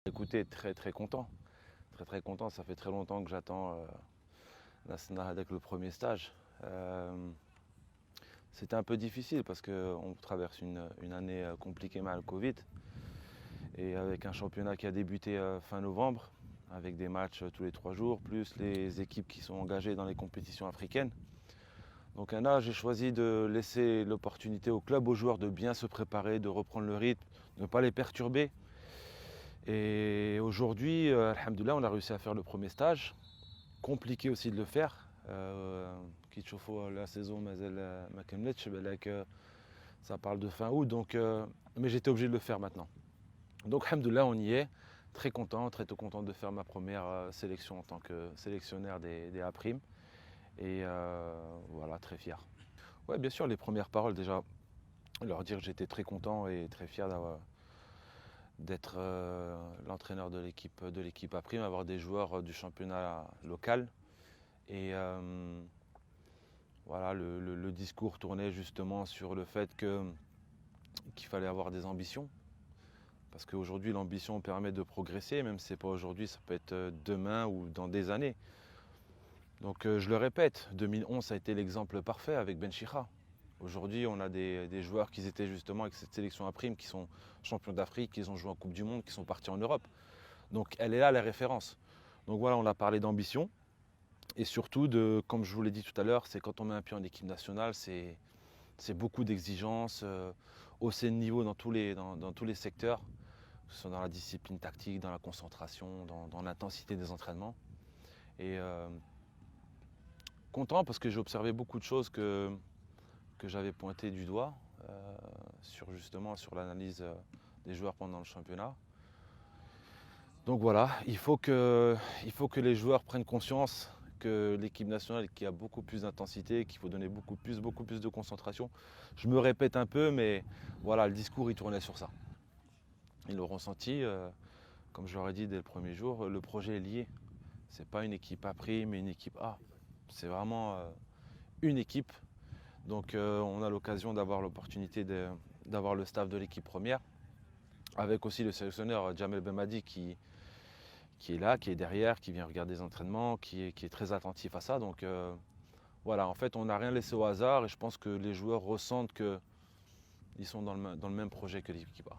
Écoutez, très content. Très content, ça fait très longtemps que j'attends la Sena avec le premier stage. C'était un peu difficile parce qu'on traverse une année compliquée mal le Covid et avec un championnat qui a débuté fin novembre avec des matchs tous les 3 jours, plus les équipes qui sont engagées dans les compétitions africaines. Donc là, j'ai choisi de laisser l'opportunité au club, aux joueurs de bien se préparer, de reprendre le rythme, de ne pas les perturber. Et aujourd'hui, alhamdoulilah, on a réussi à faire le premier stage. Compliqué aussi de le faire. كي تشوفوا la saison مازال ما كملتش بالك ça parle de fin août donc mais j'étais obligé de le faire maintenant. Donc alhamdoulilah, on y est. Très content, très content de faire ma première sélection en tant que sélectionneur des A'. Et voilà, très fier. Ouais, bien sûr, les premières paroles déjà, leur dire que j'étais très content et très fier d'être l'entraîneur de l'équipe A', avoir des joueurs du championnat local. Et voilà, le discours tournait justement sur le fait qu'il fallait avoir des ambitions. Parce qu'aujourd'hui, l'ambition permet de progresser, même si ce n'est pas aujourd'hui, ça peut être demain ou dans des années. Donc je le répète, 2011 ça a été l'exemple parfait avec Ben Chikha. Aujourd'hui, on a des joueurs qui étaient justement avec cette sélection A', qui sont champions d'Afrique, qui ont joué en Coupe du Monde, qui sont partis en Europe. Donc elle est là la référence. Donc voilà, on a parlé d'ambition. Et surtout, comme je vous l'ai dit tout à l'heure, c'est quand on met un pied en équipe nationale, c'est beaucoup d'exigences, hausser le niveau dans tous les secteurs, que ce soit dans la discipline tactique, dans la concentration, dans l'intensité des entraînements. Et content parce que j'ai observé beaucoup de choses que j'avais pointées du doigt, justement sur l'analyse des joueurs pendant le championnat. Donc voilà, il faut que les joueurs prennent conscience que l'équipe nationale qui a beaucoup plus d'intensité, qu'il faut donner beaucoup plus de concentration. Je me répète un peu, mais voilà, le discours il tournait sur ça. Ils l'ont ressenti, comme je leur ai dit dès le premier jour, le projet est lié. C'est pas une équipe A', mais une équipe A. C'est vraiment une équipe. Donc on a l'occasion d'avoir l'opportunité d'avoir le staff de l'équipe première, avec aussi le sélectionneur Jamel Belmadi qui est là, qui est derrière, qui vient regarder les entraînements, qui est très attentif à ça. Donc voilà, en fait, on n'a rien laissé au hasard et je pense que les joueurs ressentent qu'ils sont dans le même projet que l'équipe A.